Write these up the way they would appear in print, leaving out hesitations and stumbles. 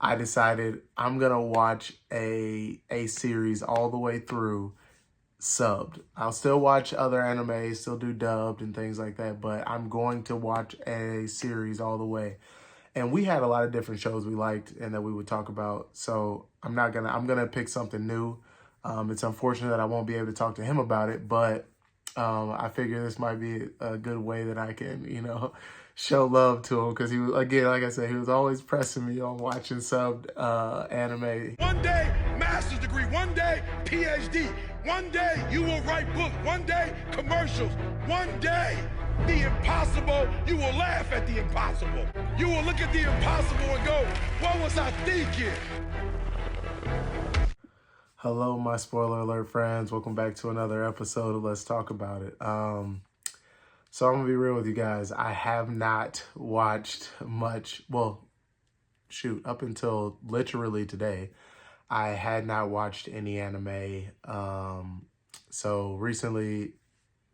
I decided I'm gonna watch a series all the way through subbed. I'll still watch other anime, still do dubbed and things like that, but I'm going to watch a series all the way. And we had a lot of different shows we liked and that we would talk about. So I'm gonna pick something new. It's unfortunate that I won't be able to talk to him about it, but I figure this might be a good way that I can, show love to him because he was, again, like I said, he was always pressing me on watching subbed anime. One day, master's degree. One day, PhD. One day, you will write books. One day, commercials. One day, the impossible, you will laugh at the impossible. You will look at the impossible and go, what was I thinking? Hello, my spoiler alert friends. Welcome back to another episode of Let's Talk About It. So I'm gonna be real with you guys. I have not watched much. Well, shoot, up until literally today, I had not watched any anime. So recently,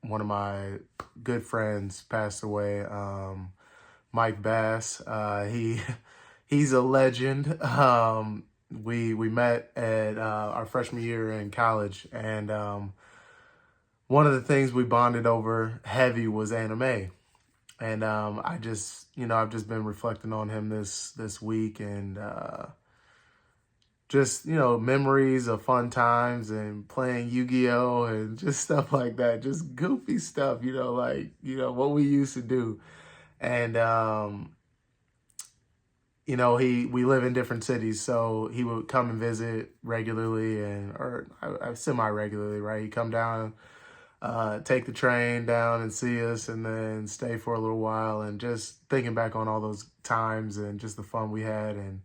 one of my good friends passed away. Mike Bass. He's a legend. We met at our freshman year in college, and one of the things we bonded over heavy was anime. And I've just been reflecting on him this week, and just memories of fun times and playing Yu-Gi-Oh and just stuff like that, just goofy stuff, what we used to do. And we live in different cities, so he would come and visit regularly or semi-regularly, right? He'd come down, take the train down and see us, and then stay for a little while, and just thinking back on all those times and just the fun we had. And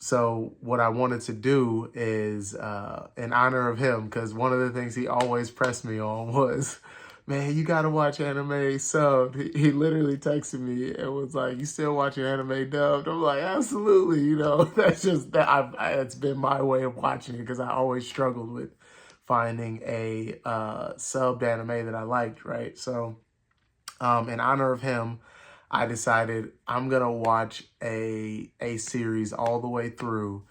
so what I wanted to do is, in honor of him, because one of the things he always pressed me on was, man, you got to watch anime subbed. He literally texted me and was like, you still watching anime dubbed? I'm like, absolutely. That's just that. It's been my way of watching it because I always struggled with finding a subbed anime that I liked, right? So in honor of him, I decided I'm going to watch a series all the way through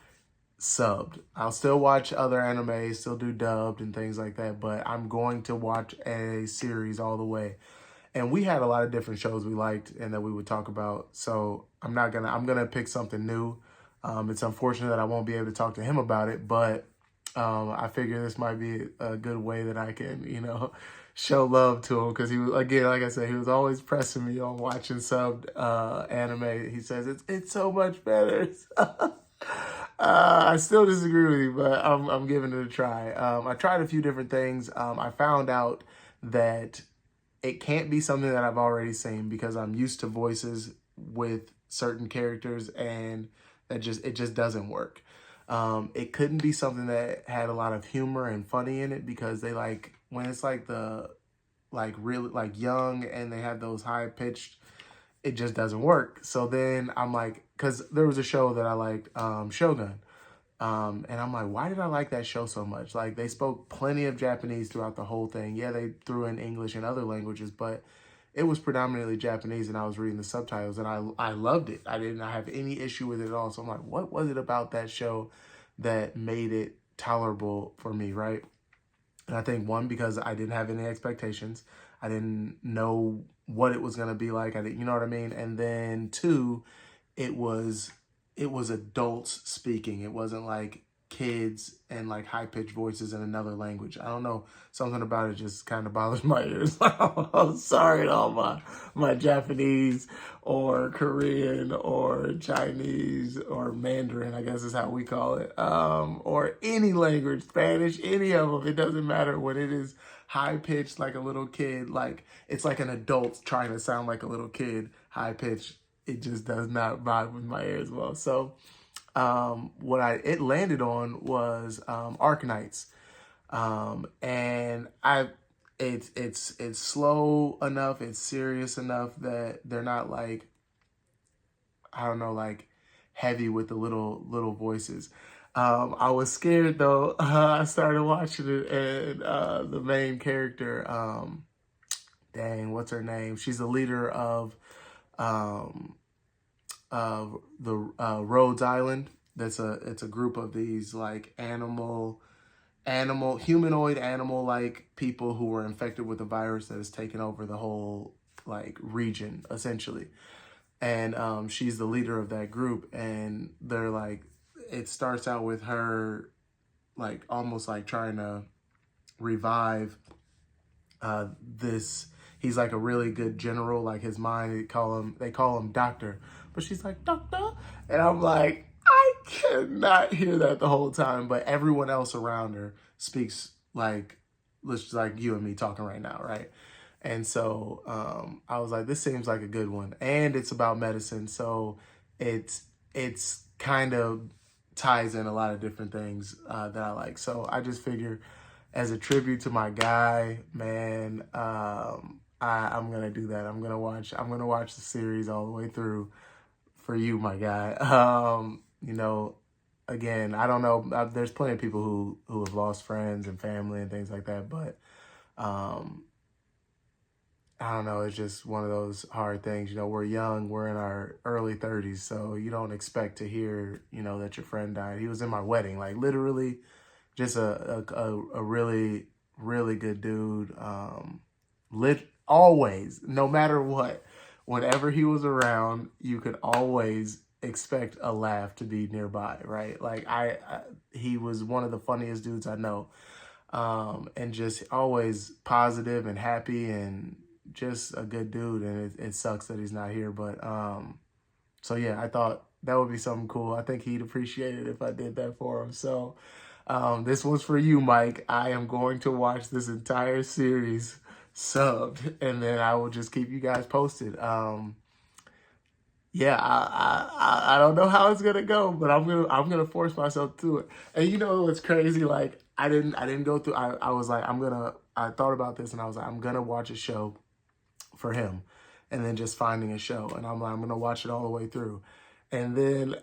subbed. I'll still watch other anime, still do dubbed and things like that, but I'm going to watch a series all the way. And we had a lot of different shows we liked and that we would talk about. So I'm gonna pick something new. It's unfortunate that I won't be able to talk to him about it, but I figure this might be a good way that I can, show love to him because he was, again, like I said, he was always pressing me on watching subbed anime. He says it's so much better. I still disagree with you, but I'm giving it a try. I tried a few different things. I found out that it can't be something that I've already seen because I'm used to voices with certain characters, and it just doesn't work. It couldn't be something that had a lot of humor and funny in it because they when it's really young and they have those high pitched, it just doesn't work. So then I'm like, because there was a show that I liked, Shogun. And I'm like, why did I like that show so much? Like, they spoke plenty of Japanese throughout the whole thing. Yeah, they threw in English and other languages, but it was predominantly Japanese, and I was reading the subtitles, and I loved it. I did not have any issue with it at all. So I'm like, what was it about that show that made it tolerable for me, right? And I think one, because I didn't have any expectations. I didn't know what it was going to be like. I didn't, you know what I mean? And then two, it was adults speaking. It wasn't like kids and high pitched voices in another language. I don't know. Something about it just kind of bothers my ears. I'm sorry to all my Japanese or Korean or Chinese or Mandarin, I guess is how we call it. Or any language, Spanish, any of them. It doesn't matter when it is high pitched like a little kid. It's like an adult trying to sound like a little kid, high pitched. It just does not vibe with my ears well. So what it landed on was Arknights. And it's slow enough, it's serious enough that they're not heavy with the little voices. I was scared though. I started watching it, and the main character, dang, what's her name? She's the leader of the Rhodes Island. It's a group of these like humanoid animal like people who were infected with a virus that has taken over the whole like region essentially. And she's the leader of that group, and they're like, it starts out with her like almost like trying to revive this. He's like a really good general, like his mind, they call him doctor, but she's like, doctor, and I'm like, I cannot hear that the whole time, but everyone else around her speaks like you and me talking right now, right? And so I was like, this seems like a good one, and it's about medicine, so it's kind of ties in a lot of different things that I like. So I just figure, as a tribute to my guy, man, I'm gonna do that. I'm gonna watch the series all the way through for you, my guy. You know, again, I don't know. There's plenty of people who have lost friends and family and things like that, but I don't know. It's just one of those hard things. You know, we're young. We're in our early 30s, so you don't expect to hear, you know, that your friend died. He was in my wedding, like literally, just a really, really good dude. Always, no matter what, whenever he was around, you could always expect a laugh to be nearby, right? Like he was one of the funniest dudes I know, and just always positive and happy and just a good dude. And it sucks that he's not here, but so yeah, I thought that would be something cool. I think he'd appreciate it if I did that for him. So this was for you, Mike. I am going to watch this entire series subbed, and then I will just keep you guys posted. Yeah, I don't know how it's gonna go, but I'm gonna force myself to it. And you know what's crazy? Like I didn't go through. I was like, I thought about this, and I was like, I'm gonna watch a show for him, and then just finding a show, and I'm like, I'm gonna watch it all the way through, and then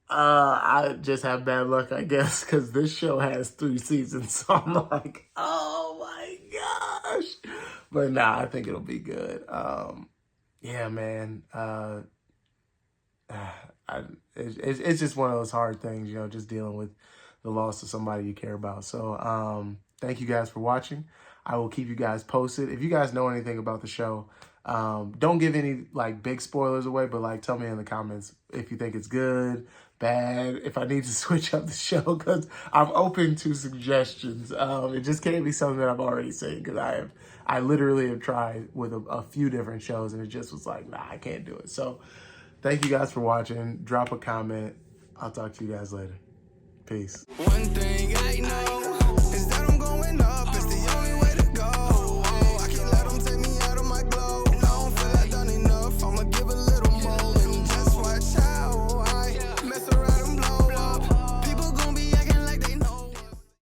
I just have bad luck, I guess, because this show has 3 seasons, so I'm like, oh my gosh. But nah, I think it'll be good. Yeah, man. It's just one of those hard things, you know, just dealing with the loss of somebody you care about. So thank you guys for watching. I will keep you guys posted. If you guys know anything about the show, don't give any like big spoilers away, but like tell me in the comments if you think it's good, bad, if I need to switch up the show, because I'm open to suggestions. It just can't be something that I've already seen, because I literally have tried with a few different shows, and it just was like, nah, I can't do it. So thank you guys for watching. Drop a comment. I'll talk to you guys later. Peace. One thing